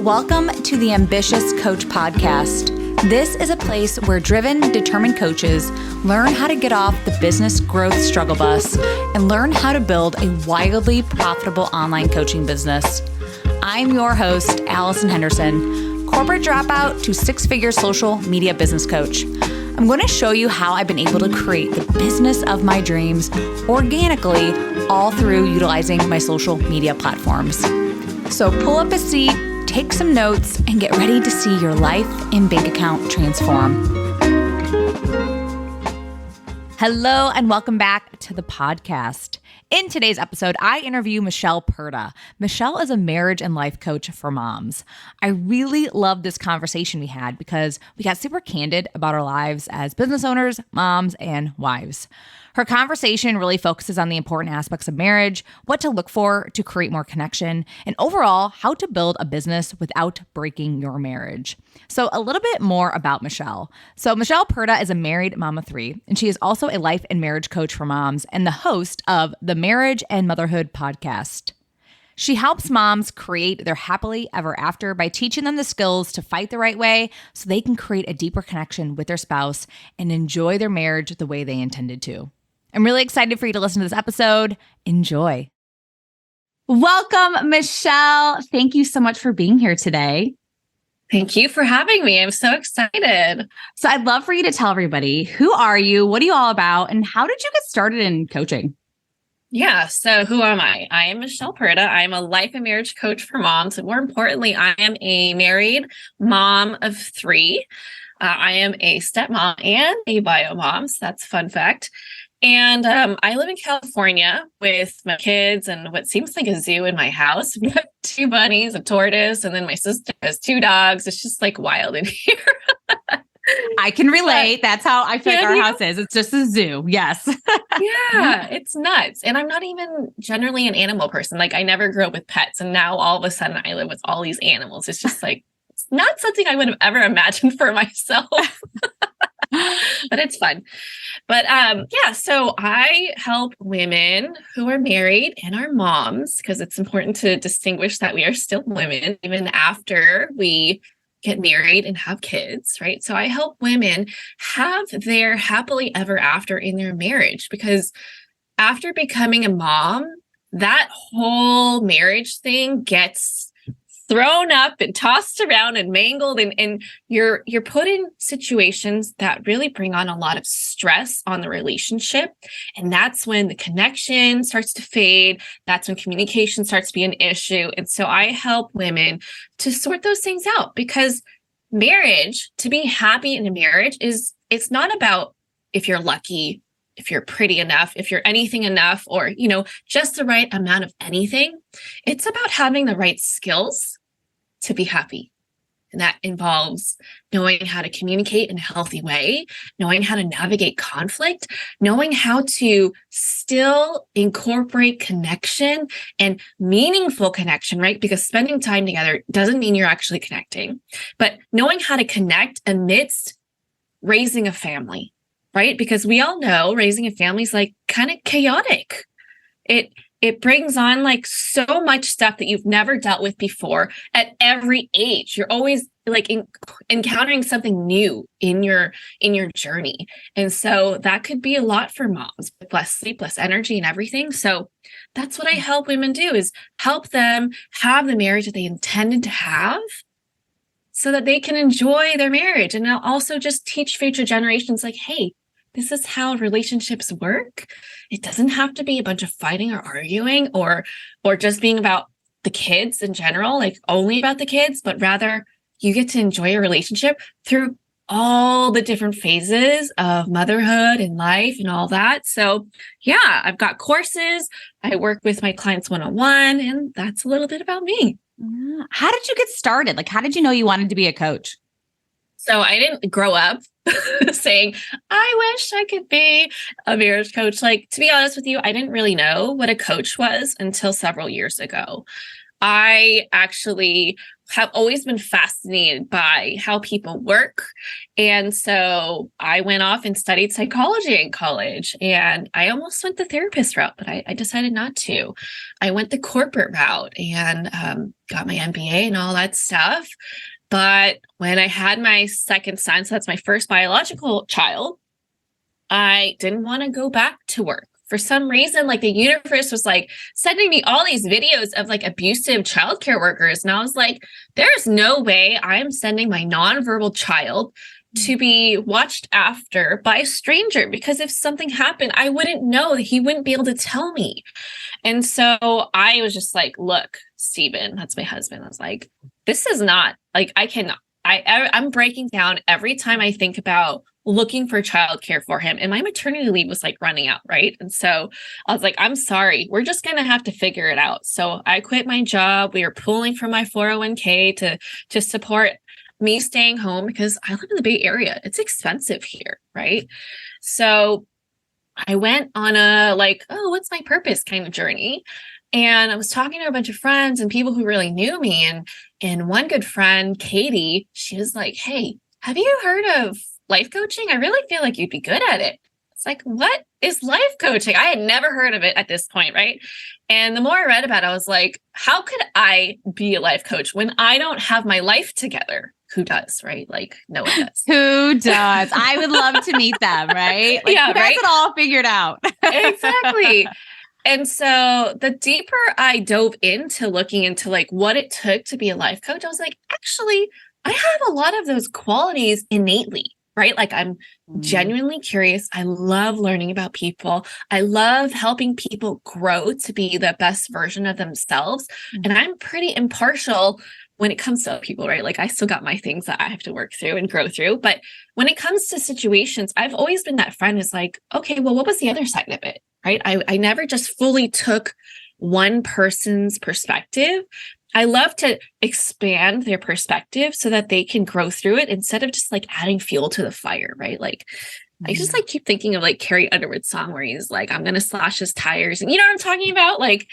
Welcome to the Ambitious Coach Podcast. This is a place where driven, determined coaches learn how to get off the business growth struggle bus and learn how to build a wildly profitable online coaching business. I'm your host, Allison Henderson, corporate dropout to six-figure social media business coach. I'm going to show you how I've been able to create the business of my dreams organically, all through utilizing my social media platforms. So pull up a seat, take some notes, and get ready to see your life and bank account transform. Hello, and welcome back to the podcast. In today's episode, I interview Michelle Purta. Michelle is a marriage and life coach for moms. I really love this conversation we had because we got super candid about our lives as business owners, moms, and wives. Her conversation really focuses on the important aspects of marriage, what to look for to create more connection, and overall, how to build a business without breaking your marriage. So a little bit more about Michelle. So Michelle Purta is a married mom of three, and she is also a life and marriage coach for moms and the host of the Marriage and Motherhood Podcast. She helps moms create their happily ever after by teaching them the skills to fight the right way so they can create a deeper connection with their spouse and enjoy their marriage the way they intended to. I'm really excited for you to listen to this episode. Enjoy. Welcome, Michelle. Thank you so much for being here today. Thank you for having me. I'm so excited. So I'd love for you to tell everybody, who are you? What are you all about? And how did you get started in coaching? Yeah. So who am I? I am Michelle Purta. I'm a life and marriage coach for moms. And more importantly, I am a married mom of three. I am a stepmom and a bio mom. So that's a fun fact. And I live in California with my kids and what seems like a zoo in my house. We've got two bunnies, a tortoise, and then my sister has two dogs. It's just like wild in here. I can relate. That's how I feel like our house is. It's just a zoo. Yes. Yeah, it's nuts. And I'm not even generally an animal person. Like I never grew up with pets. And now all of a sudden I live with all these animals. It's just like, it's not something I would have ever imagined for myself. But it's fun. But yeah, so I help women who are married and are moms, because it's important to distinguish that we are still women even after we get married and have kids, right? So I help women have their happily ever after in their marriage, because after becoming a mom, that whole marriage thing gets thrown up and tossed around and mangled, and you're put in situations that really bring on a lot of stress on the relationship. And that's when the connection starts to fade. That's when communication starts to be an issue. And so I help women to sort those things out, because marriage, to be happy in a marriage, it's not about if you're lucky, if you're pretty enough, if you're anything enough, or, just the right amount of anything. It's about having the right skills to be happy. And that involves knowing how to communicate in a healthy way, knowing how to navigate conflict, knowing how to still incorporate connection and meaningful connection, right? Because spending time together doesn't mean you're actually connecting, but knowing how to connect amidst raising a family, right? Because we all know raising a family is like kind of chaotic. It brings on like so much stuff that you've never dealt with before at every age. You're always like encountering something new in your journey. And so that could be a lot for moms with less sleep, less energy and everything. So that's what I help women do, is help them have the marriage that they intended to have so that they can enjoy their marriage. And I'll also just teach future generations like, hey, this is how relationships work. It doesn't have to be a bunch of fighting or arguing or just being about the kids in general, like only about the kids, but rather you get to enjoy a relationship through all the different phases of motherhood and life and all that. So yeah, I've got courses. I work with my clients one-on-one, and that's a little bit about me. How did you get started? Like, how did you know you wanted to be a coach? So I didn't grow up saying, I wish I could be a marriage coach. Like, to be honest with you, I didn't really know what a coach was until several years ago. I actually have always been fascinated by how people work. And so I went off and studied psychology in college, and I almost went the therapist route, but I decided not to. I went the corporate route and got my MBA and all that stuff. But when I had my second son, so that's my first biological child, I didn't want to go back to work. For some reason, like the universe was like sending me all these videos of like abusive childcare workers. And I was like, there's no way I'm sending my nonverbal child to be watched after by a stranger, because if something happened, I wouldn't know. He wouldn't be able to tell me. And so I was just like, look, Steven, that's my husband. I was like, this is not like, I'm breaking down every time I think about looking for childcare for him. And my maternity leave was like running out, right? And so I was like, I'm sorry, we're just going to have to figure it out. So I quit my job. We were pulling from my 401k to support me staying home, because I live in the Bay Area. It's expensive here, right? So I went on a like, oh, what's my purpose kind of journey. And I was talking to a bunch of friends and people who really knew me. And one good friend, Katie, she was like, hey, have you heard of life coaching? I really feel like you'd be good at it. It's like, what is life coaching? I had never heard of it at this point, right? And the more I read about it, I was like, how could I be a life coach when I don't have my life together? Who does, right? Like, no one does. Who does? I would love to meet them, right? Like, Yeah, who has right? it all figured out? Exactly. And so the deeper I dove into looking into like what it took to be a life coach, I was like, actually, I have a lot of those qualities innately, right? Like I'm genuinely curious. I love learning about people. I love helping people grow to be the best version of themselves. And I'm pretty impartial when it comes to people, right? Like I still got my things that I have to work through and grow through. But when it comes to situations, I've always been that friend who's like, okay, well, what was the other side of it? Right? I never just fully took one person's perspective. I love to expand their perspective so that they can grow through it instead of just like adding fuel to the fire, right? Like I just like keep thinking of like Carrie Underwood's song where he's like, I'm going to slash his tires. And you know what I'm talking about? Like,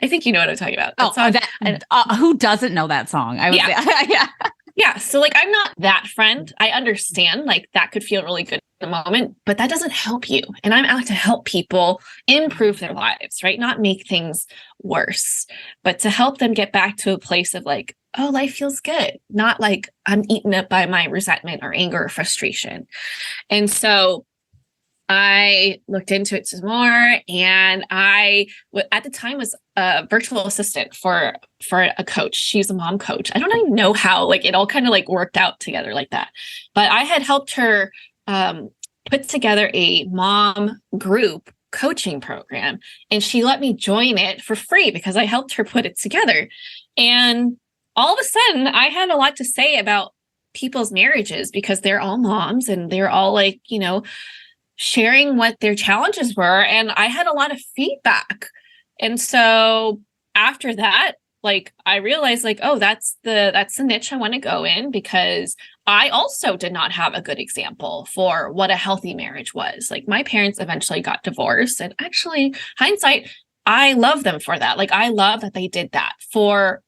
I think you know what I'm talking about. Who doesn't know that song? I would say, yeah. Yeah. So like, I'm not that friend. I understand like that could feel really good in the moment, but that doesn't help you. And I'm out to help people improve their lives, right? Not make things worse, but to help them get back to a place of like, oh, life feels good. Not like I'm eaten up by my resentment or anger or frustration. And so I looked into it some more, and I at the time was a virtual assistant for a coach. She's a mom coach. I don't even know how like it all kind of like worked out together like that, but I had helped her put together a mom group coaching program, and she let me join it for free because I helped her put it together. And all of a sudden, I had a lot to say about people's marriages because they're all moms and they're all like, you know, sharing what their challenges were. And I had a lot of feedback. And so after that, like I realized like, oh, that's the niche I want to go in, because I also did not have a good example for what a healthy marriage was. Like my parents eventually got divorced, and actually hindsight, I love them for that. Like I love that they did that for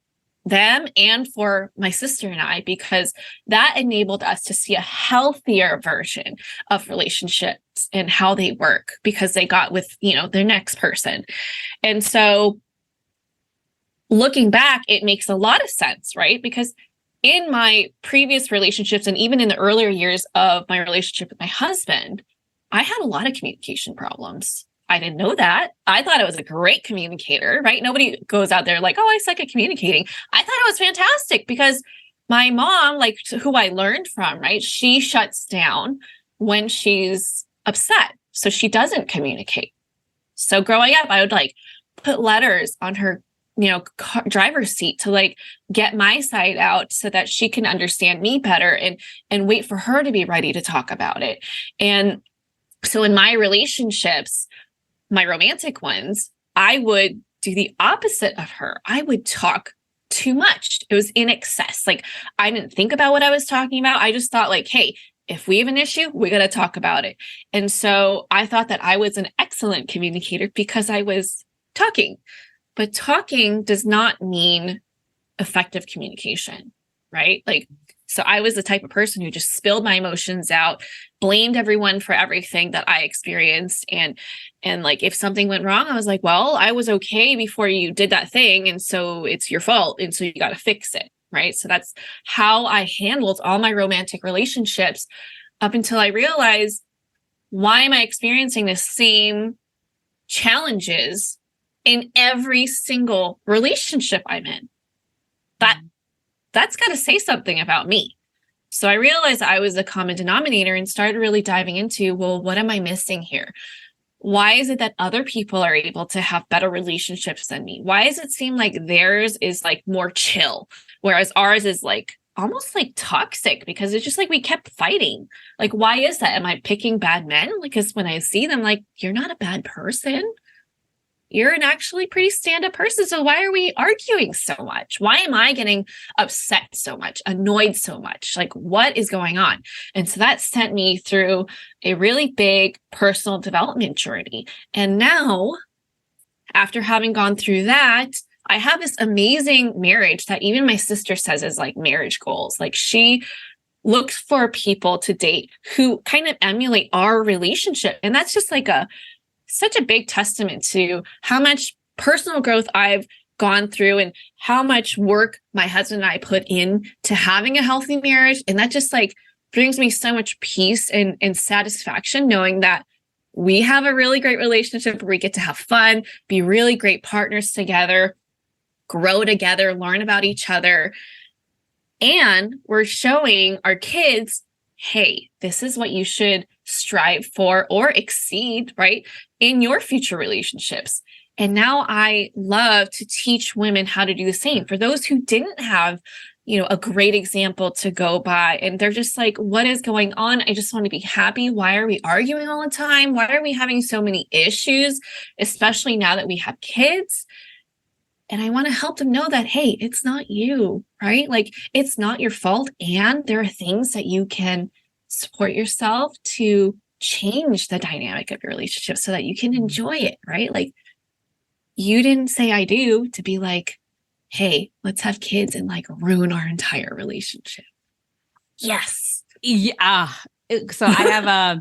them and for my sister and I, because that enabled us to see a healthier version of relationships and how they work, because they got with, you know, their next person. And so looking back, it makes a lot of sense, right? Because in my previous relationships, and even in the earlier years of my relationship with my husband, I had a lot of communication problems. I didn't know that. I thought I was a great communicator, right? Nobody goes out there like, oh, I suck at communicating. I thought it was fantastic because my mom, like who I learned from, right? She shuts down when she's upset. So she doesn't communicate. So growing up, I would like put letters on her, you know, driver's seat to like get my side out so that she can understand me better and wait for her to be ready to talk about it. And so in my relationships, my romantic ones, I would do the opposite of her. I would talk too much. It was in excess. Like I didn't think about what I was talking about. I just thought like, hey, if we have an issue, we got to talk about it. And so I thought that I was an excellent communicator because I was talking. But talking does not mean effective communication, right? Like, so I was the type of person who just spilled my emotions out, blamed everyone for everything that I experienced. And like, if something went wrong, I was like, well, I was okay before you did that thing. And so it's your fault. And so you got to fix it. Right. So that's how I handled all my romantic relationships up until I realized, why am I experiencing the same challenges in every single relationship I'm in? That's got to say something about me. So I realized I was the common denominator and started really diving into, well, what am I missing here? Why is it that other people are able to have better relationships than me? Why does it seem like theirs is like more chill, whereas ours is like almost like toxic, because it's just like we kept fighting? Like, why is that? Am I picking bad men? Because when I see them, like, you're not a bad person. You're an actually pretty stand-up person. So why are we arguing so much? Why am I getting upset so much, annoyed so much? Like, what is going on? And so that sent me through a really big personal development journey. And now, after having gone through that, I have this amazing marriage that even my sister says is like marriage goals. Like, she looks for people to date who kind of emulate our relationship. And that's just like such a big testament to how much personal growth I've gone through and how much work my husband and I put in to having a healthy marriage. And that just like brings me so much peace and satisfaction, knowing that we have a really great relationship where we get to have fun, be really great partners together, grow together, learn about each other. And we're showing our kids, hey, this is what you should strive for or exceed, right, in your future relationships. And now I love to teach women how to do the same. For those who didn't have, a great example to go by, and they're just like, what is going on? I just want to be happy. Why are we arguing all the time? Why are we having so many issues, especially now that we have kids? And I want to help them know that, hey, it's not you, right? Like, it's not your fault. And there are things that you can support yourself to change the dynamic of your relationship so that you can enjoy it, right? Like, you didn't say I do to be like, hey, let's have kids and like ruin our entire relationship. Yes. Yeah. So I have a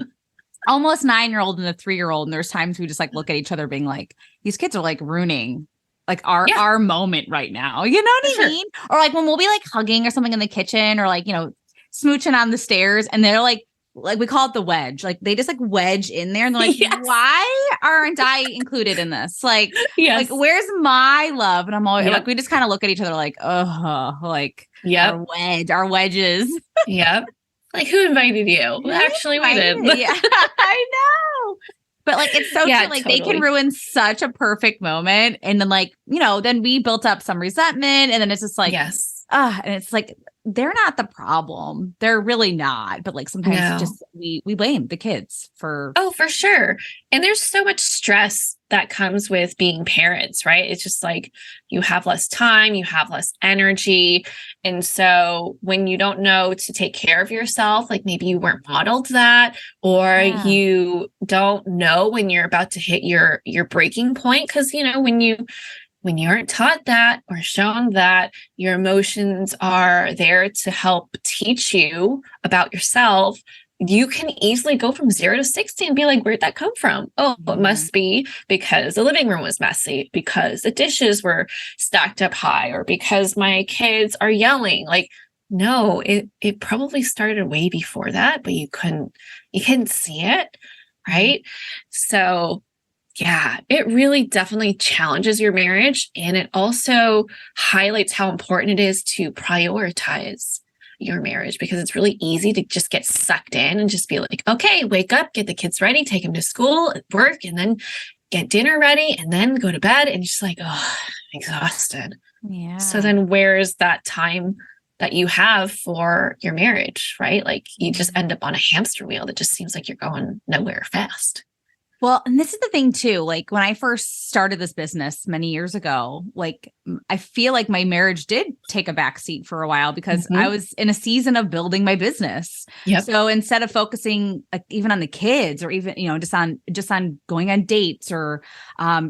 almost 9-year-old and a 3-year-old. And there's times we just like look at each other being like, these kids are like ruining like our moment right now. You know what I mean? Or like when we'll be like hugging or something in the kitchen, or like, smooching on the stairs, and they're like we call it the wedge. Like, they just like wedge in there and they're like, why aren't I included in this? Like, like, where's my love? And I'm always like, we just kind of look at each other like, oh, like our wedges. Yep. Like, who invited you? Well, actually, we did. Yeah, I know. But like, it's so true. Like, totally. They can ruin such a perfect moment. And then like, then we built up some resentment, and then it's just like, and it's like, they're not the problem. They're really not. But like, sometimes just we blame the kids for. Oh, for sure. And there's so much stress that comes with being parents, right? It's just like, you have less time, you have less energy. And so when you don't know to take care of yourself, like maybe you weren't modeled that, or you don't know when you're about to hit your breaking point. Because, when you aren't taught that or shown that your emotions are there to help teach you about yourself, you can easily go from 0 to 60 and be like, where'd that come from? Oh, it must be because the living room was messy, because the dishes were stacked up high, or because my kids are yelling. Like, no, it probably started way before that, but you couldn't see it, right? So yeah, it really definitely challenges your marriage. And it also highlights how important it is to prioritize your marriage, because it's really easy to just get sucked in and just be like, okay, wake up, get the kids ready, take them to school, work, and then get dinner ready, and then go to bed. And just like, oh, I'm exhausted. Yeah. So then where's that time that you have for your marriage, right? Like, you just end up on a hamster wheel that just seems like you're going nowhere fast. Well, and this is the thing too, like when I first started this business many years ago, like I feel like my marriage did take a back seat for a while because I was in a season of building my business. Yep. So instead of focusing even on the kids or even, just on going on dates or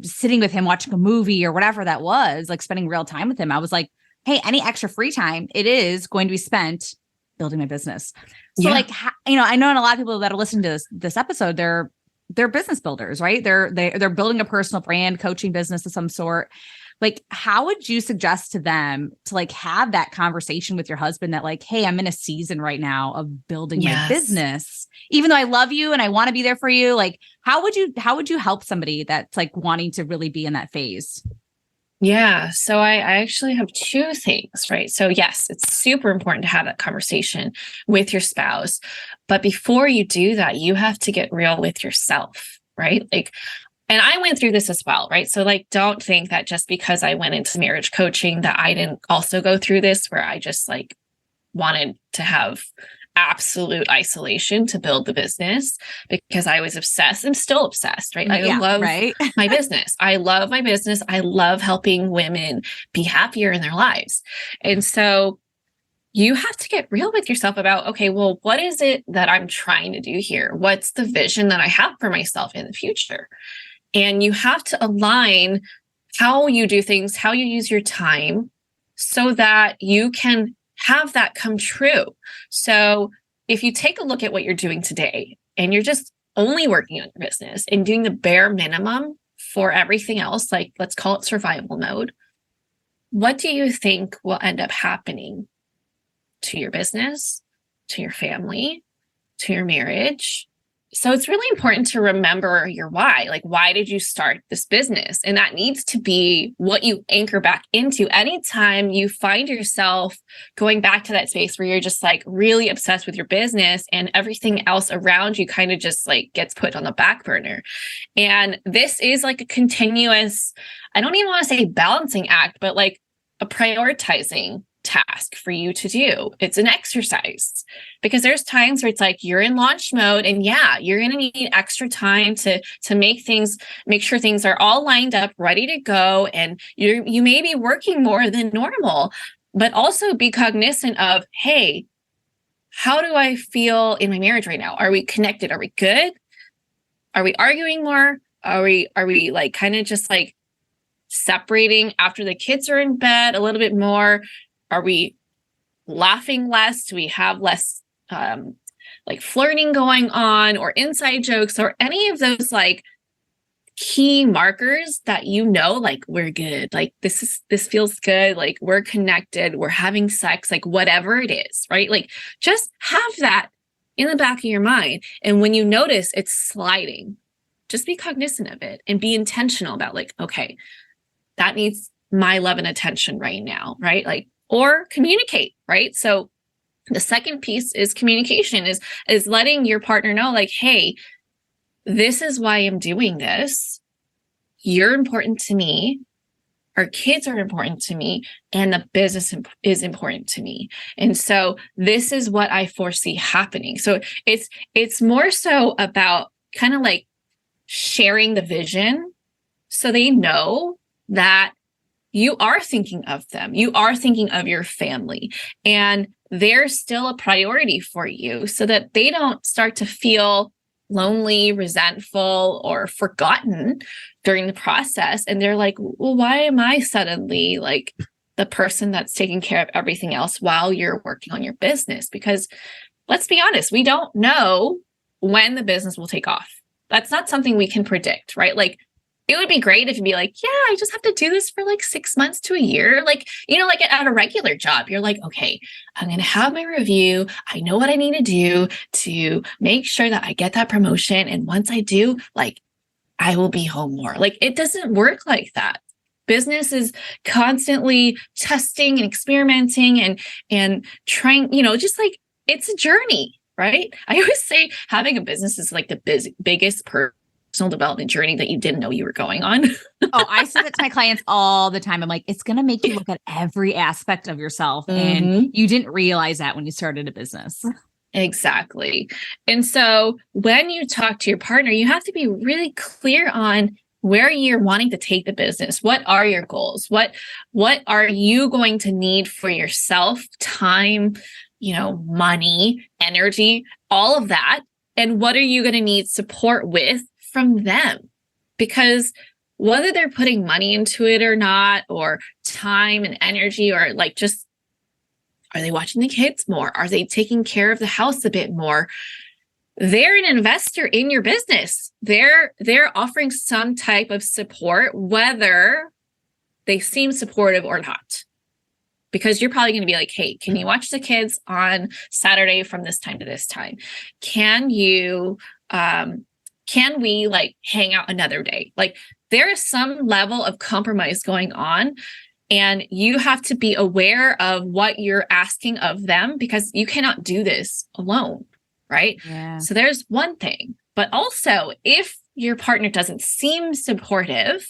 sitting with him, watching a movie or whatever that was, like spending real time with him, I was like, hey, any extra free time, it is going to be spent building my business. So like, I know a lot of people that are listening to this episode, they're business builders, right? They're building a personal brand, coaching business of some sort. Like, how would you suggest to them to like have that conversation with your husband that like, hey, I'm in a season right now of building my business, even though I love you and I want to be there for you. Like, how would you help somebody that's like wanting to really be in that phase? Yeah. So I actually have two things, right? So yes, it's super important to have that conversation with your spouse. But before you do that, you have to get real with yourself, right? Like, and I went through this as well, right? So like, don't think that just because I went into marriage coaching that I didn't also go through this where I just like wanted to have absolute isolation to build the business because I was obsessed and still obsessed, right? I love my business. I love my business. I love helping women be happier in their lives. And so you have to get real with yourself about, okay, well, what is it that I'm trying to do here? What's the vision that I have for myself in the future? And you have to align how you do things, how you use your time so that you can have that come true. So if you take a look at what you're doing today and you're just only working on your business and doing the bare minimum for everything else, like let's call it survival mode, what do you think will end up happening to your business, to your family, to your marriage? So it's really important to remember your why. Like, why did you start this business? And that needs to be what you anchor back into. Anytime you find yourself going back to that space where you're just like really obsessed with your business and everything else around you kind of just like gets put on the back burner. And this is like a continuous, I don't even want to say balancing act, but like a prioritizing task for you to do. It's an exercise because there's times where it's like you're in launch mode and you're going to need extra time to make sure things are all lined up, ready to go. And you may be working more than normal, but also be cognizant of, hey, how do I feel in my marriage right now? Are we connected? Are we good? Are we arguing more? Are we like kind of just like separating after the kids are in bed a little bit more? Are we laughing less? Do we have less like flirting going on or inside jokes or any of those like key markers that like we're good, like this feels good, like we're connected, we're having sex, like whatever it is, right? Like just have that in the back of your mind. And when you notice it's sliding, just be cognizant of it and be intentional about like, okay, that needs my love and attention right now, right? Like, or communicate, right? So the second piece is communication, is letting your partner know like, hey, this is why I'm doing this. You're important to me. Our kids are important to me. And the business is important to me. And so this is what I foresee happening. So it's more so about kind of like sharing the vision so they know that you are thinking of them. You are thinking of your family and they're still a priority for you so that they don't start to feel lonely, resentful, or forgotten during the process. And they're like, well, why am I suddenly like the person that's taking care of everything else while you're working on your business? Because let's be honest, we don't know when the business will take off. That's not something we can predict, right? Like, it would be great if you'd be like, yeah, I just have to do this for like 6 months to a year. Like, like at a regular job, you're like, okay, I'm going to have my review. I know what I need to do to make sure that I get that promotion. And once I do, like, I will be home more. Like, it doesn't work like that. Business is constantly testing and experimenting and trying, just like it's a journey, right? I always say having a business is like the biggest personal development journey that you didn't know you were going on. Oh, I say that to my clients all the time. I'm like, it's going to make you look at every aspect of yourself. And you didn't realize that when you started a business. Exactly. And so when you talk to your partner, you have to be really clear on where you're wanting to take the business. What are your goals? What are you going to need for yourself? Time, money, energy, all of that. And what are you going to need support with from them? Because whether they're putting money into it or not, or time and energy, or like just, are they watching the kids more? Are they taking care of the house a bit more? They're an investor in your business. They're offering some type of support, whether they seem supportive or not. Because you're probably going to be like, hey, can you watch the kids on Saturday from this time to this time? Can we like hang out another day? Like there is some level of compromise going on. And you have to be aware of what you're asking of them, because you cannot do this alone, right? Yeah. So there's one thing. But also, if your partner doesn't seem supportive,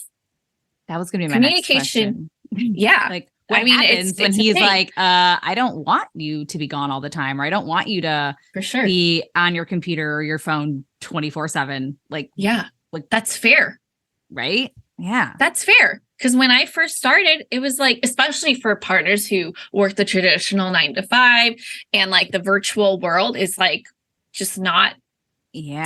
that was going to be my communication. Next question. Yeah. Like what happens when he's like, I don't want you to be gone all the time, or I don't want you to be on your computer or your phone 24/7. Like, yeah, like that's fair. Right? Yeah. That's fair. Because when I first started, it was like, especially for partners who work the traditional 9 to 5, and like the virtual world is like just not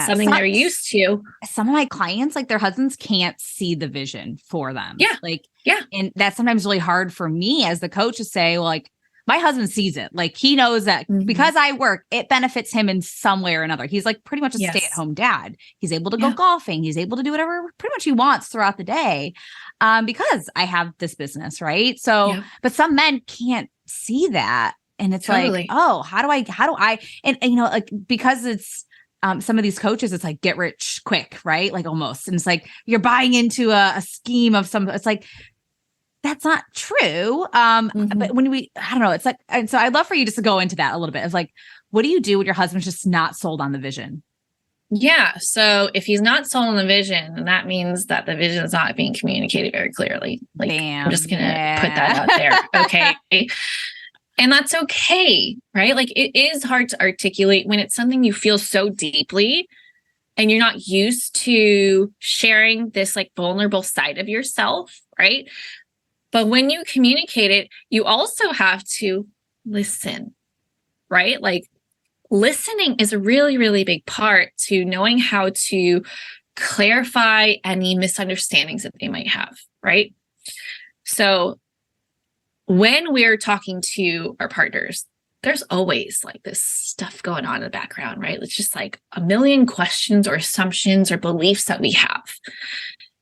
something they're used to. Some of my clients, like their husbands can't see the vision for them. Yeah. And that's sometimes really hard for me as the coach to say, well, like my husband sees it. Like he knows that because I work, it benefits him in some way or another. He's like pretty much a stay-at-home dad. He's able to go golfing. He's able to do whatever pretty much he wants throughout the day because I have this business, right? So, but some men can't see that. And it's like, oh, how do I, and like, because it's, some of these coaches, it's like, get rich quick, right? Like almost. And it's like, you're buying into a scheme of some, it's like, that's not true. But when I don't know, it's like, and so I'd love for you just to go into that a little bit. It's like, what do you do when your husband's just not sold on the vision? Yeah. So if he's not sold on the vision, then that means that the vision is not being communicated very clearly. Like, I'm just going to put that out there. Okay. And that's okay, right? Like it is hard to articulate when it's something you feel so deeply and you're not used to sharing this like vulnerable side of yourself, right? But when you communicate it, you also have to listen, right? Like listening is a really, really big part to knowing how to clarify any misunderstandings that they might have, right? So when we're talking to our partners, there's always like this stuff going on in the background, right? It's just like a million questions or assumptions or beliefs that we have.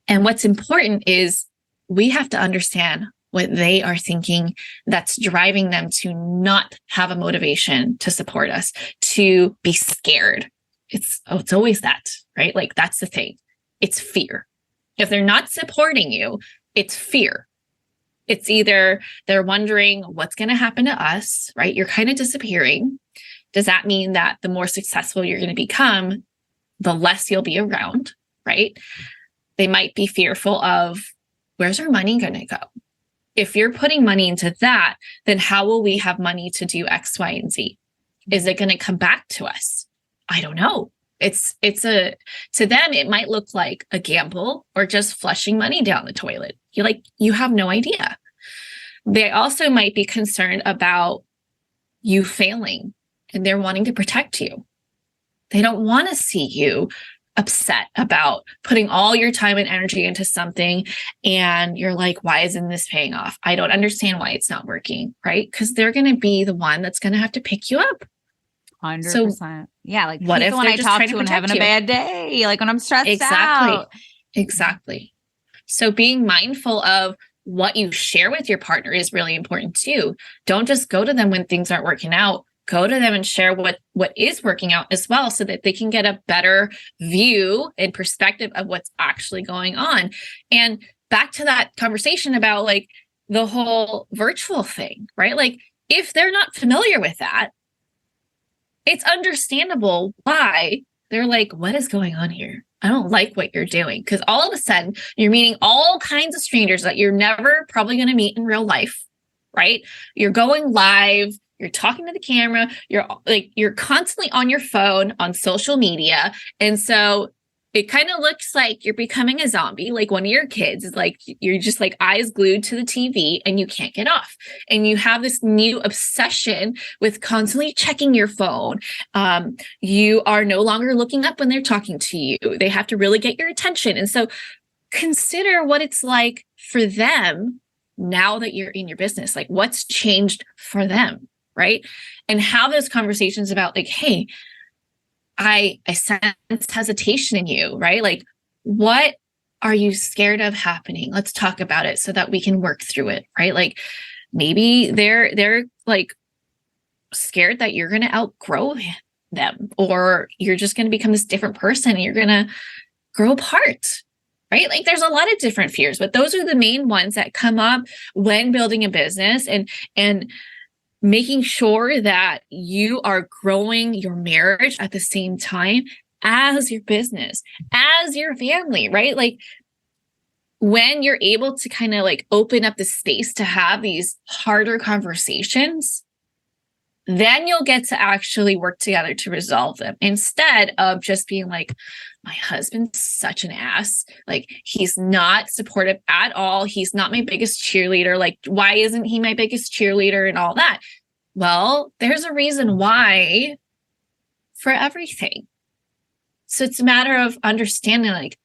And what's important is we have to understand what they are thinking that's driving them to not have a motivation to support us, to be scared. It's always that, right? Like that's the thing. It's fear. If they're not supporting you, it's fear. It's either they're wondering what's going to happen to us, right? You're kind of disappearing. Does that mean that the more successful you're going to become, the less you'll be around, right? They might be fearful of, where's our money going to go? If you're putting money into that, then how will we have money to do X, Y, and Z? Is it going to come back to us? I don't know. To them, it might look like a gamble or just flushing money down the toilet. You have no idea. They also might be concerned about you failing and they're wanting to protect you. They don't want to see you upset about putting all your time and energy into something. And you're like, why isn't this paying off? I don't understand why it's not working, right? Because they're going to be the one that's going to have to pick you up. 100%. So, yeah. Like what if when I talk to and having a bad day, like when I'm stressed out. Exactly. So being mindful of what you share with your partner is really important too. Don't just go to them when things aren't working out. Go to them and share what is working out as well, so that they can get a better view and perspective of what's actually going on. And back to that conversation about like the whole virtual thing, right? Like if they're not familiar with that, it's understandable why they're like, what is going on here? I don't like what you're doing. Because all of a sudden you're meeting all kinds of strangers that you're never probably going to meet in real life, right? You're going live. you're talking to the camera, you're constantly on your phone, on social media. And so it kind of looks like you're becoming a zombie. Like one of your kids is like, you're just like eyes glued to the TV and you can't get off. And you have this new obsession with constantly checking your phone. You are no longer looking up when they're talking to you. They have to really get your attention. And so consider what it's like for them now that you're in your business. Like what's changed for them, right? And have those conversations about like, hey, I sense hesitation in you, right? Like, what are you scared of happening? Let's talk about it so that we can work through it, right? Like maybe they're like scared that you're going to outgrow them, or you're just going to become this different person and you're going to grow apart, right? Like there's a lot of different fears, but those are the main ones that come up when building a business and making sure that you are growing your marriage at the same time as your business, as your family, right? Like when you're able to kind of like open up the space to have these harder conversations, then you'll get to actually work together to resolve them instead of just being like, my husband's such an ass. Like he's not supportive at all. He's not my biggest cheerleader. Like, why isn't he my biggest cheerleader and all that? Well, there's a reason why for everything. So it's a matter of understanding like,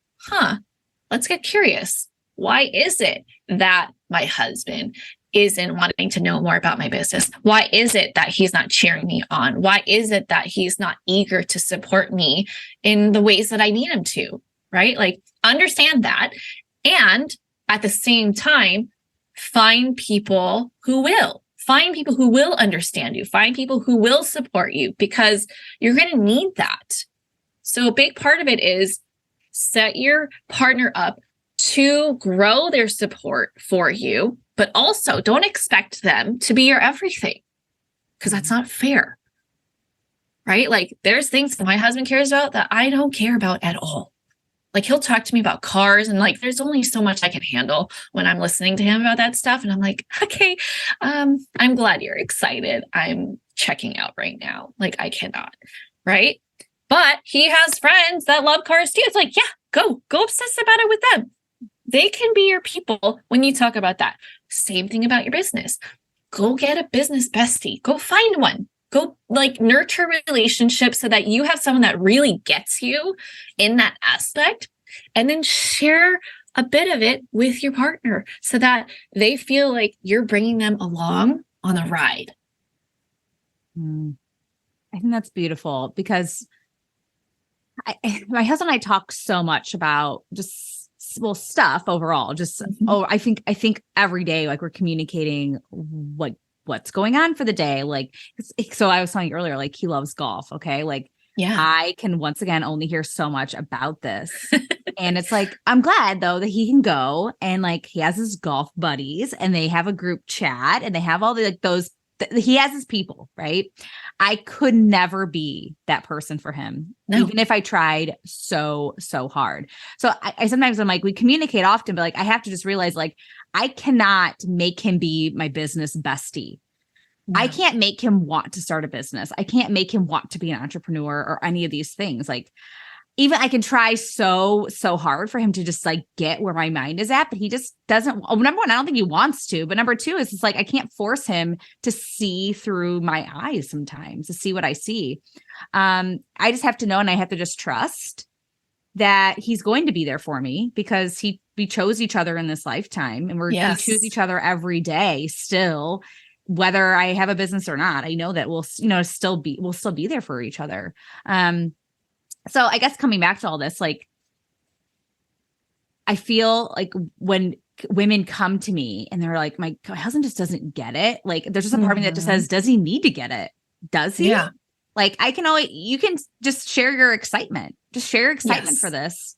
let's get curious. Why is it that my husband isn't wanting to know more about my business? Why is it that he's not cheering me on? Why is it that he's not eager to support me in the ways that I need him to, right? Like understand that. And at the same time, find people who will. Find people who will understand you. Find people who will support you because you're going to need that. So a big part of it is set your partner up to grow their support for you, but also don't expect them to be your everything because that's not fair, right? Like there's things that my husband cares about that I don't care about at all. Like he'll talk to me about cars and like, there's only so much I can handle when I'm listening to him about that stuff. And I'm like, okay, I'm glad you're excited. I'm checking out right now. Like I cannot, right? But he has friends that love cars too. It's like, yeah, go obsess about it with them. They can be your people when you talk about that. Same thing about your business. Go get a business bestie. Go find one. Go like nurture relationships so that you have someone that really gets you in that aspect, and then share a bit of it with your partner so that they feel like you're bringing them along on the ride. I think that's beautiful because my husband and I talk so much about just stuff overall. Just I think every day like we're communicating what's going on for the day. Like, so I was telling you earlier, like he loves golf. Okay. Like, yeah, I can once again only hear so much about this. And it's like, I'm glad though that he can go and like, he has his golf buddies and they have a group chat and they have all the, like those, he has his people, right? I could never be that person for him, even if I tried so hard. So I sometimes I'm like, we communicate often, but like, I have to just realize like, I cannot make him be my business bestie. No. I can't make him want to start a business. I can't make him want to be an entrepreneur or any of these things. Like, even I can try so hard for him to just like get where my mind is at, but he just doesn't. Oh, number one, I don't think he wants to, but number two is it's like, I can't force him to see through my eyes sometimes, to see what I see. I just have to know, and I have to just trust that he's going to be there for me because we chose each other in this lifetime, and we choose each other every day still, whether I have a business or not. I know that we'll still be there for each other. So I guess coming back to all this, like, I feel like when women come to me and they're like, my husband just doesn't get it. Like, there's just a part of me that just says, does he need to get it? Does he? Yeah. Like, you can just share your excitement. Just share your excitement for this.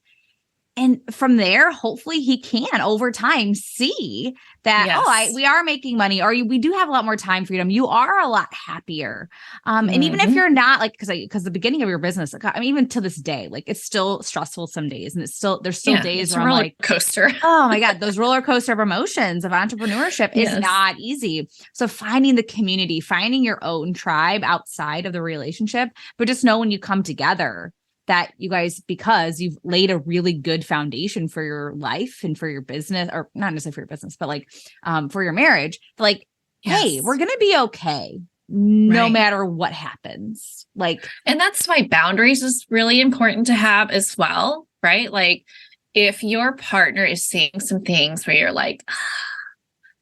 And from there, hopefully he can over time see that, Yes. we are making money, or we do have a lot more time freedom. You are a lot happier. And even if Mhm. you're not like, because the beginning of your business, like, I mean, even to this day, like it's still stressful some days. And there's still days It's where a I'm roller like, coaster. oh my God, those roller coaster of emotions of entrepreneurship is Yes. not easy. So finding the community, finding your own tribe outside of the relationship, but just know when you come together that you guys, because you've laid a really good foundation for your life and for your business, or not necessarily for your business, but like for your marriage, like, hey, Yes. we're going to be okay no Right. matter what happens. Like, And that's why boundaries is really important to have as well, right? Like if your partner is saying some things where you're like,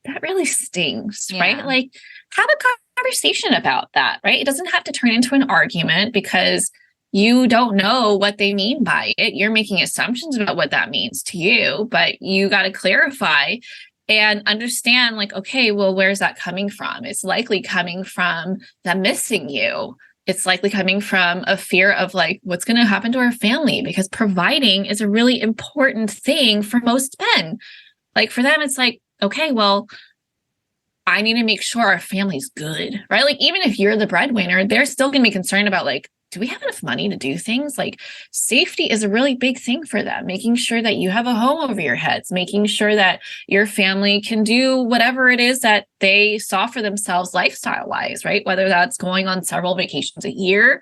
that really stings, right? yeah, Like have a conversation about that, right? It doesn't have to turn into an argument because you don't know what they mean by it. You're making assumptions about what that means to you, but you got to clarify and understand like, okay, well, where's that coming from? It's likely coming from them missing you. It's likely coming from a fear of like, what's going to happen to our family? Because providing is a really important thing for most men. Like for them, it's like, okay, well, I need to make sure our family's good, right? Like, even if you're the breadwinner, they're still going to be concerned about, like, do we have enough money to do things? Like, safety is a really big thing for them, making sure that you have a home over your heads, making sure that your family can do whatever it is that they saw for themselves lifestyle wise, right? Whether that's going on several vacations a year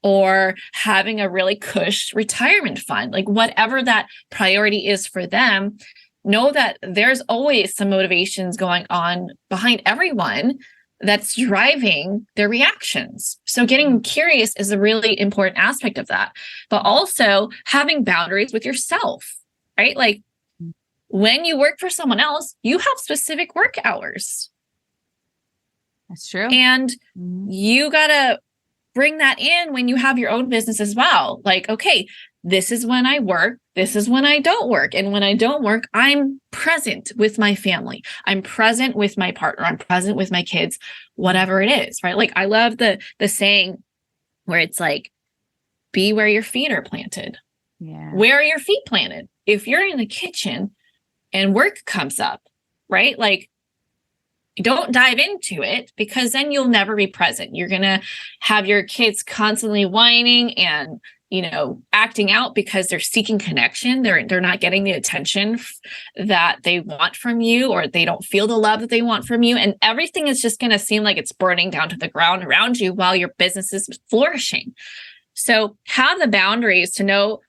or having a really cush retirement fund, like, whatever that priority is for them, know that there's always some motivations going on behind everyone that's driving their reactions. So getting curious is a really important aspect of that, but also having boundaries with yourself, right? Like when you work for someone else, you have specific work hours. that's true. And you got to bring that in when you have your own business as well. Like, okay, this is when I work. This is when I don't work. And when I don't work, I'm present with my family. I'm present with my partner. I'm present with my kids, whatever it is, right? Like I love the saying where it's like, be where your feet are planted. Yeah. Where are your feet planted? If you're in the kitchen and work comes up, right? Like don't dive into it because then you'll never be present. You're going to have your kids constantly whining and, acting out because they're seeking connection. They're not getting the attention that they want from you, or they don't feel the love that they want from you. And everything is just going to seem like it's burning down to the ground around you while your business is flourishing. So have the boundaries to know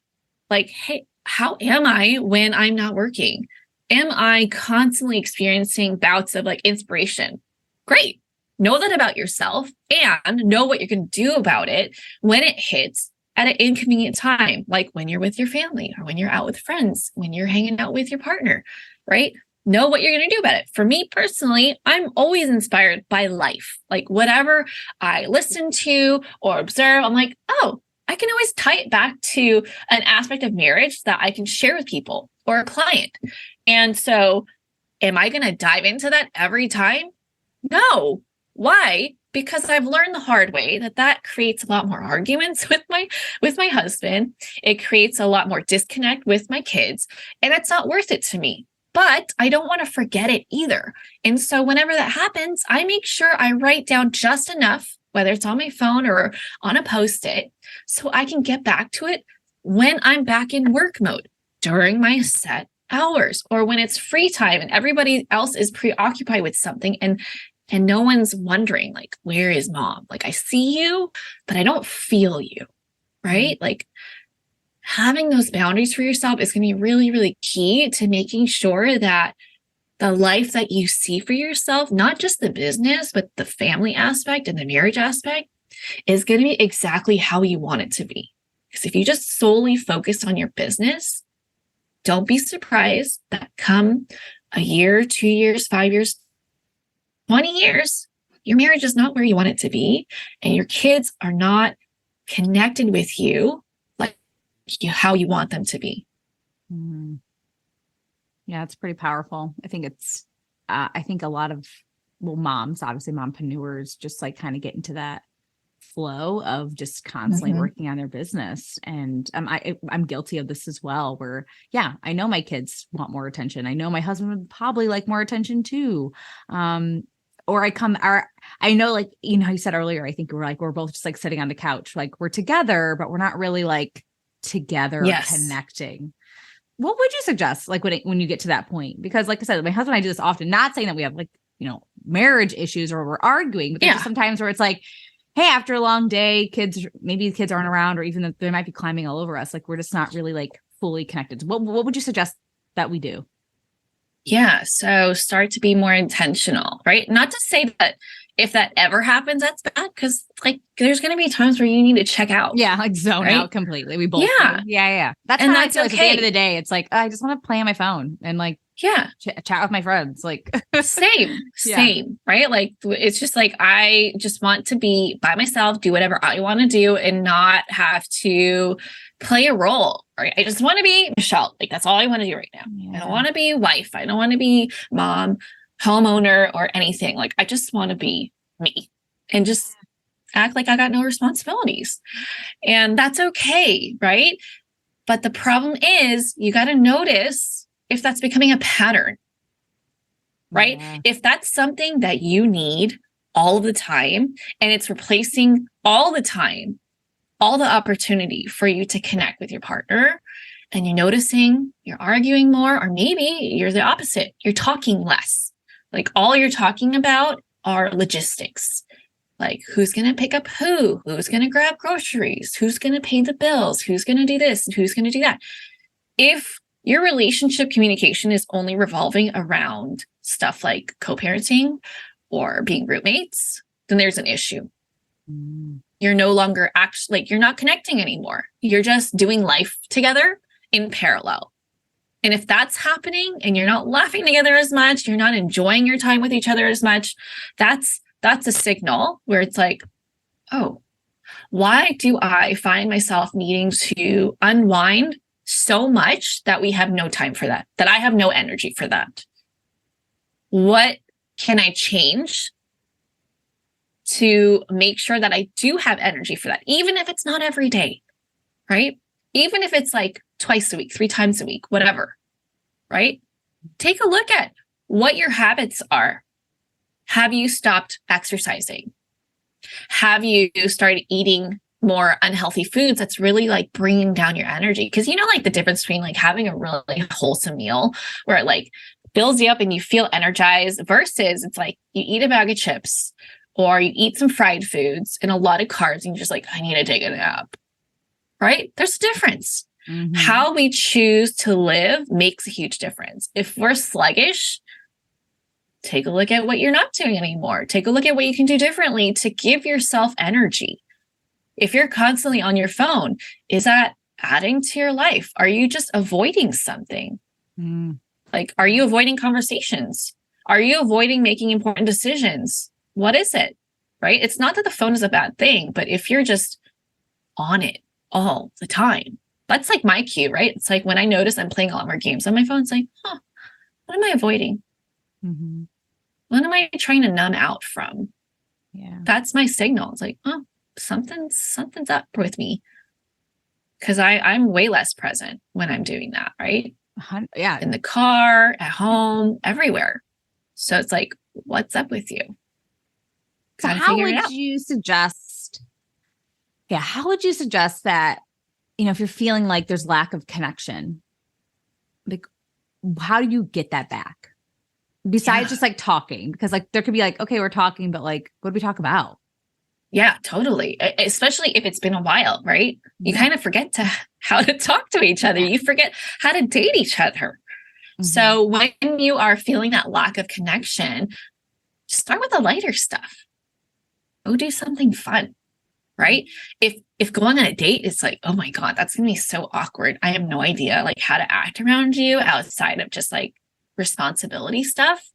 like, hey, how am I when I'm not working? Am I constantly experiencing bouts of like inspiration? Great. Know that about yourself and know what you're going to do about it when it hits at an inconvenient time, like when you're with your family or when you're out with friends, when you're hanging out with your partner, right? Know what you're going to do about it. For me personally, I'm always inspired by life. Like whatever I listen to or observe, I'm like, oh, I can always tie it back to an aspect of marriage that I can share with people or a client. And so am I going to dive into that every time? No. Why? Because I've learned the hard way that creates a lot more arguments with my husband. It creates a lot more disconnect with my kids, and it's not worth it to me. But I don't want to forget it either. And so whenever that happens, I make sure I write down just enough, whether it's on my phone or on a Post-it, so I can get back to it when I'm back in work mode during my set hours or when it's free time and everybody else is preoccupied with something and no one's wondering like, where is mom? Like I see you, but I don't feel you, right? Like having those boundaries for yourself is going to be really, really key to making sure that the life that you see for yourself, not just the business, but the family aspect and the marriage aspect, is going to be exactly how you want it to be. Because if you just solely focus on your business, don't be surprised that come a year, 2 years, 5 years, 20 years, your marriage is not where you want it to be. And your kids are not connected with you like how you want them to be. Mm-hmm. Yeah, it's pretty powerful. I think I think a lot of, moms, obviously mompreneurs, just like kind of get into that flow of just constantly working on their business. And I'm guilty of this as well, where, yeah, I know my kids want more attention. I know my husband would probably like more attention too. Or I know, like, you know, you said earlier, I think we're both just like sitting on the couch, like we're together, but we're not really like together or connecting. What would you suggest, like when you get to that point? Because like I said, my husband and I do this often, not saying that we have like, you know, marriage issues or we're arguing, but there's just sometimes where it's like, hey, after a long day, maybe the kids aren't around, or even they might be climbing all over us. Like we're just not really like fully connected. What would you suggest that we do? Yeah. So start to be more intentional, right? Not to say that if that ever happens, that's bad, because like there's going to be times where you need to check out. Yeah, like zone out completely. We both do. Yeah. That's and how that's I feel. okay. At the end of the day, it's like, I just want to play on my phone and like chat with my friends. Like same, right? Like it's just like I just want to be by myself, do whatever I want to do, and not have to play a role. Right? I just want to be Michelle. Like that's all I want to do right now. Yeah. I don't want to be wife. I don't want to be mom, homeowner, or anything. Like I just want to be me and just act like I got no responsibilities. And that's okay, right? But the problem is you got to notice if that's becoming a pattern, right? Yeah. If that's something that you need all the time and it's replacing all the time, all the opportunity for you to connect with your partner, and you're noticing you're arguing more, or maybe you're the opposite. You're talking less. Like all you're talking about are logistics. Like who's going to pick up who's going to grab groceries, who's going to pay the bills, who's going to do this, and who's going to do that. If your relationship communication is only revolving around stuff like co-parenting or being roommates, then there's an issue. You're no longer actually, like, you're not connecting anymore. You're just doing life together in parallel. And if that's happening and you're not laughing together as much, you're not enjoying your time with each other as much, that's a signal where it's like, oh, why do I find myself needing to unwind so much that we have no time for that I have no energy for that? What can I change to make sure that I do have energy for that, even if it's not every day, right? Even if it's like twice a week, 3 times a week, whatever, right? Take a look at what your habits are. Have you stopped exercising? Have you started eating more unhealthy foods that's really like bringing down your energy? Because you know, like the difference between like having a really wholesome meal where it like builds you up and you feel energized versus it's like you eat a bag of chips or you eat some fried foods and a lot of carbs and you're just like, I need to take a nap, right? There's a difference. Mm-hmm. How we choose to live makes a huge difference. If we're sluggish, take a look at what you're not doing anymore. Take a look at what you can do differently to give yourself energy. If you're constantly on your phone, is that adding to your life? Are you just avoiding something? Like, are you avoiding conversations? Are you avoiding making important decisions? What is it? Right? It's not that the phone is a bad thing, but if you're just on it all the time, that's like my cue, right? It's like when I notice I'm playing a lot more games on my phone, it's like, what am I avoiding? Mm-hmm. What am I trying to numb out from? Yeah, that's my signal. It's like, something's up with me, because I'm way less present when I'm doing that, right? Yeah, in the car, at home, everywhere. So it's like, what's up with you? So how would you suggest? Yeah, how would you suggest that? You know, if you're feeling like there's lack of connection, like, how do you get that back? Besides just like talking, because like there could be like, okay, we're talking, but like, what do we talk about? Yeah, totally. Especially if it's been a while, right? You kind of forget how to talk to each other. You forget how to date each other. Mm-hmm. So when you are feeling that lack of connection, start with the lighter stuff. Go do something fun, right? If going on a date is like, oh my God, that's going to be so awkward. I have no idea like how to act around you outside of just like responsibility stuff,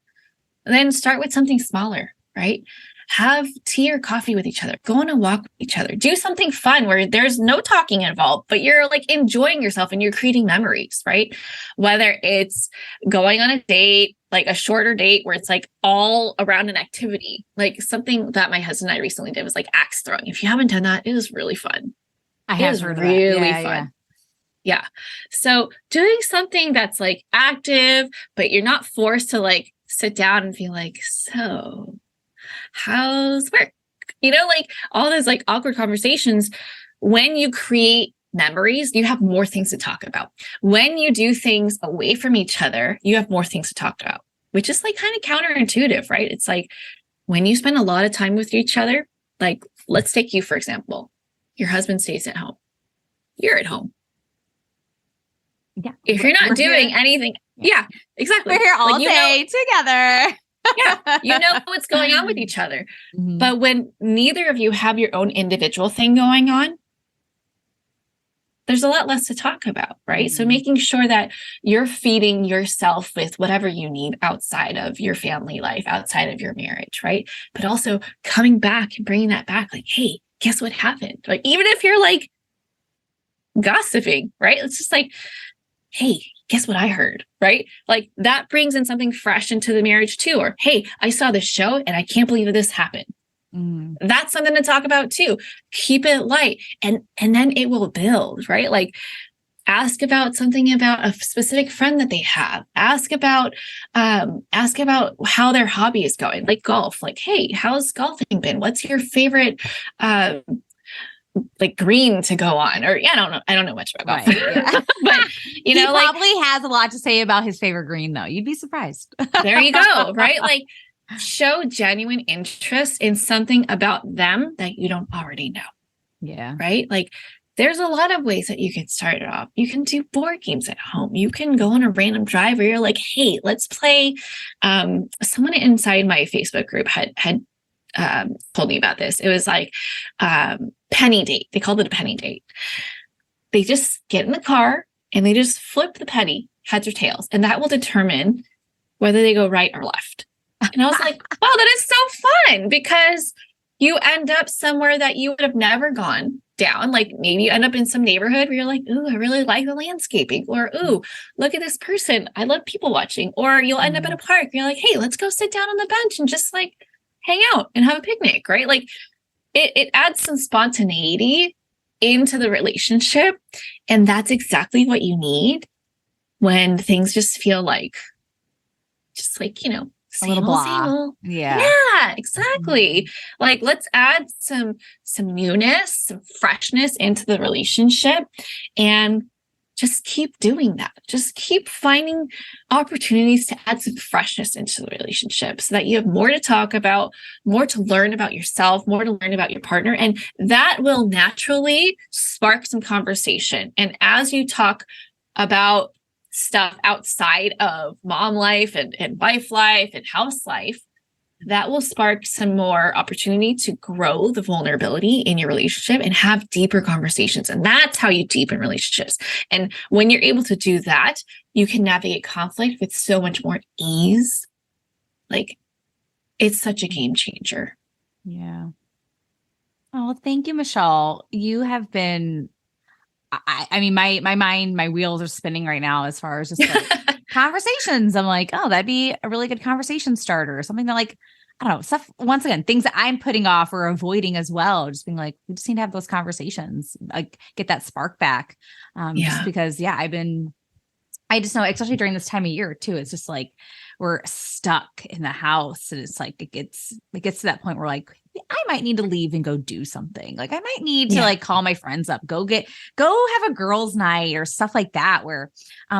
then start with something smaller, right? Have tea or coffee with each other, go on a walk with each other, do something fun where there's no talking involved, but you're like enjoying yourself and you're creating memories, right? Whether it's going on a date, like a shorter date where it's like all around an activity. Like something that my husband and I recently did was like axe throwing. If you haven't done that, it was really fun. I have heard of that. Really fun. Yeah. So doing something that's like active, but you're not forced to like sit down and feel like, so how's work? You know, like all those like awkward conversations. When you create memories, you have more things to talk about. When you do things away from each other, you have more things to talk about, which is like kind of counterintuitive, right? It's like when you spend a lot of time with each other, like let's take you, for example, your husband stays at home. You're at home. Yeah. If you're not doing anything, yeah, exactly. We're here all day together. Yeah, you know what's going on with each other. Mm-hmm. But when neither of you have your own individual thing going on, there's a lot less to talk about, right? Mm-hmm. So making sure that you're feeding yourself with whatever you need outside of your family life, outside of your marriage, right? But also coming back and bringing that back, like, hey, guess what happened? Like, even if you're like gossiping, right? It's just like, hey, guess what I heard, right? Like that brings in something fresh into the marriage too. Or, hey, I saw this show and I can't believe that this happened. Mm. That's something to talk about too. Keep it light and then it will build, right? Like ask about something about a specific friend that they have. Ask about how their hobby is going, like golf. Like, hey, how's golfing been? What's your favorite like green to go on? Or I don't know much about golf. Right, yeah. But he probably has a lot to say about his favorite green though. You'd be surprised. There you go. Right? Like show genuine interest in something about them that you don't already know. Yeah. Right? Like there's a lot of ways that you can start it off. You can do board games at home. You can go on a random drive where you're like, hey, let's play. Someone inside my Facebook group had told me about this. It was like penny date. They called it a penny date. They just get in the car and they just flip the penny, heads or tails, and that will determine whether they go right or left. And I was like, wow, that is so fun because you end up somewhere that you would have never gone down. Like maybe you end up in some neighborhood where you're like, ooh, I really like the landscaping, or ooh, look at this person. I love people watching. Or you'll end up at a park. You're like, hey, let's go sit down on the bench and just like hang out and have a picnic, right? Like it adds some spontaneity into the relationship. And that's exactly what you need when things just feel like, a little blah. Yeah, exactly. Mm-hmm. Like let's add some newness, some freshness into the relationship and just keep doing that. Just keep finding opportunities to add some freshness into the relationship so that you have more to talk about, more to learn about yourself, more to learn about your partner. And that will naturally spark some conversation. And as you talk about stuff outside of mom life and wife life and house life, that will spark some more opportunity to grow the vulnerability in your relationship and have deeper conversations. And that's how you deepen relationships. And when you're able to do that, you can navigate conflict with so much more ease. Like it's such a game changer. Yeah. Oh, thank you, Michelle. You have been, I mean, my mind, my wheels are spinning right now as far as just like conversations. I'm like, oh, that'd be a really good conversation starter. Something that like, I don't know, stuff, once again, things that I'm putting off or avoiding as well. Just being like, we just need to have those conversations, like get that spark back. Just because, I just know, especially during this time of year too, it's just like, we're stuck in the house and it's like, it gets to that point where like, I might need to leave and go do something. Like I might need to like call my friends up, go have a girls' night or stuff like that where,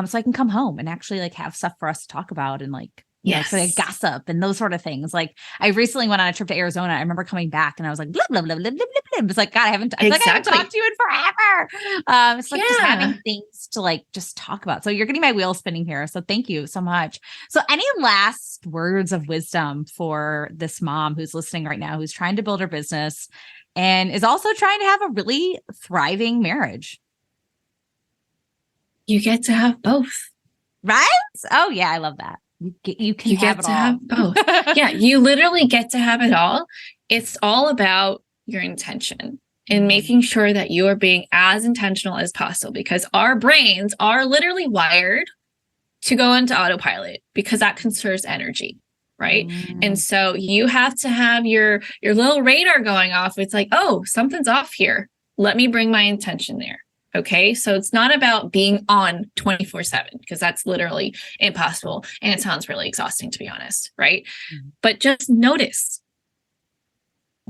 so I can come home and actually like have stuff for us to talk about and like, so like gossip and those sort of things. Like I recently went on a trip to Arizona. I remember coming back and I was like, blah, blah, blah, blah, blah, blah. It was like, God, I haven't talked to you in forever. It's like just having things to like, just talk about. So you're getting my wheels spinning here. So thank you so much. So any last words of wisdom for this mom who's listening right now, who's trying to build her business and is also trying to have a really thriving marriage? You get to have both. Right? Oh yeah. I love that. You get to have both. Yeah, you literally get to have it all. It's all about your intention and making sure that you are being as intentional as possible because our brains are literally wired to go into autopilot because that conserves energy. Right. And so you have to have your little radar going off. It's like, oh, something's off here. Let me bring my intention there. Okay. So it's not about being on 24/7 because that's literally impossible. And it sounds really exhausting, to be honest. Right. But just notice,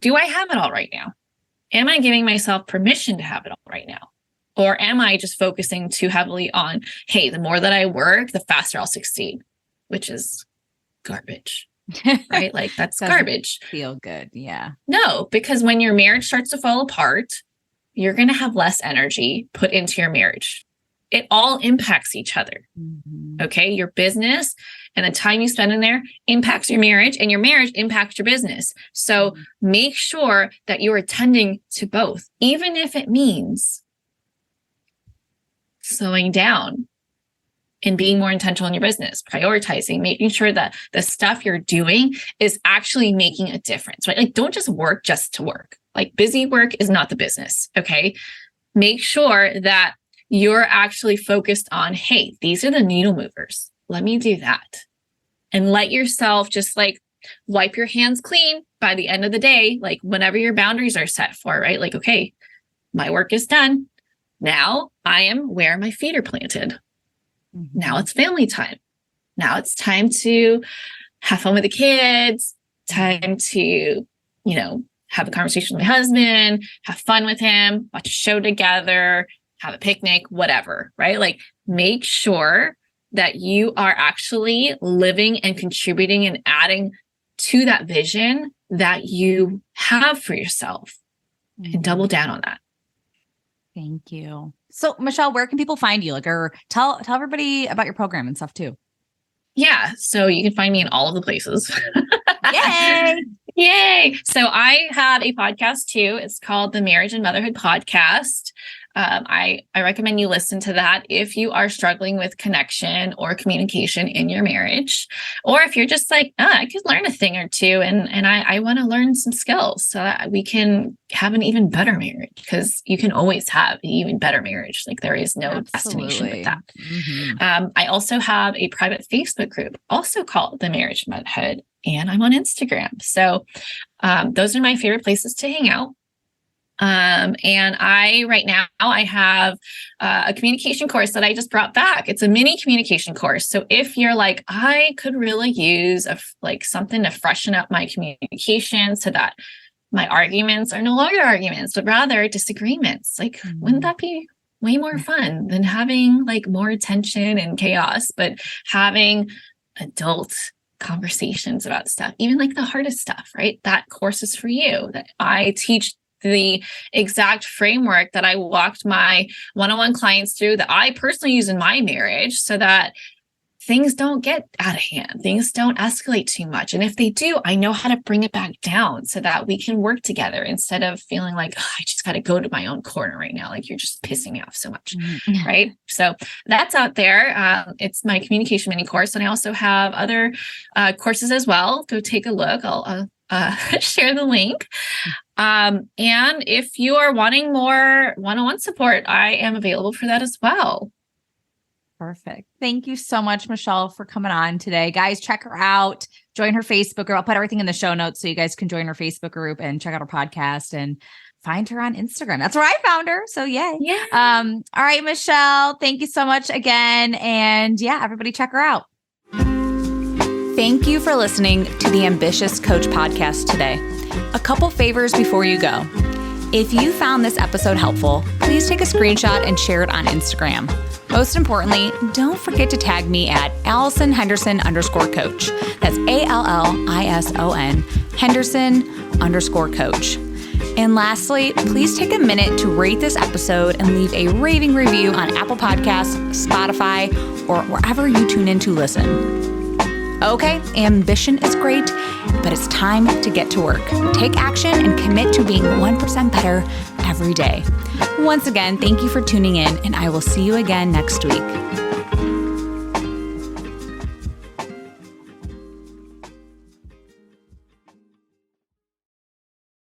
do I have it all right now? Am I giving myself permission to have it all right now? Or am I just focusing too heavily on, hey, the more that I work, the faster I'll succeed, which is garbage, right? Like that's garbage. Feel good. Yeah. No, because when your marriage starts to fall apart, you're going to have less energy put into your marriage. It all impacts each other. Okay. Your business and the time you spend in there impacts your marriage, and your marriage impacts your business. So make sure that you're attending to both, even if it means slowing down and being more intentional in your business, prioritizing, making sure that the stuff you're doing is actually making a difference, right? Like, don't just work just to work. Like, busy work is not the business, okay? Make sure that you're actually focused on, hey, these are the needle movers. Let me do that. And let yourself just like wipe your hands clean by the end of the day, like whenever your boundaries are set for, right? Like, okay, my work is done. Now I am where my feet are planted. Now it's family time. Now it's time to have fun with the kids, time to, have a conversation with my husband, have fun with him, watch a show together, have a picnic, whatever, right? Like, make sure that you are actually living and contributing and adding to that vision that you have for yourself, and double down on that. Thank you. So, Michelle, where can people find you? Like, or tell everybody about your program and stuff too. Yeah. So you can find me in all of the places. Yay! Yay. So I have a podcast too. It's called the Marriage and Motherhood Podcast. I recommend you listen to that if you are struggling with connection or communication in your marriage, or if you're just like, I could learn a thing or two and I want to learn some skills so that we can have an even better marriage, because you can always have an even better marriage. Like, there is no destination with that. I also have a private Facebook group also called the Marriage Motherhood, and I'm on Instagram. So those are my favorite places to hang out. And right now I have a communication course that I just brought back. It's a mini communication course. So if you're like, I could really use something to freshen up my communication so that my arguments are no longer arguments, but rather disagreements. Like, wouldn't that be way more fun than having like more tension and chaos, but having adult conversations about stuff, even like the hardest stuff, right? That course is for you. That I teach the exact framework that I walked my one-on-one clients through, that I personally use in my marriage, so that things don't get out of hand, things don't escalate too much. And if they do, I know how to bring it back down so that we can work together instead of feeling like, I just got to go to my own corner right now. Like, you're just pissing me off so much. Right. So that's out there. It's my communication mini course. And I also have other courses as well. Go take a look. I'll share the link. And if you are wanting more one-on-one support, I am available for that as well. Perfect. Thank you so much, Michelle, for coming on today. Guys, check her out. Join her Facebook group. I'll put everything in the show notes so you guys can join her Facebook group and check out her podcast and find her on Instagram. That's where I found her. So yay. Yeah. All right, Michelle, thank you so much again. And yeah, everybody check her out. Thank you for listening to the Ambitious Coach podcast today. A couple favors before you go. If you found this episode helpful, please take a screenshot and share it on Instagram. Most importantly, don't forget to tag me at Allison Henderson _coach. That's ALLISON Henderson _coach. And lastly, please take a minute to rate this episode and leave a raving review on Apple Podcasts, Spotify, or wherever you tune in to listen. Okay, ambition is great, but it's time to get to work. Take action and commit to being 1% better every day. Once again, thank you for tuning in, and I will see you again next week.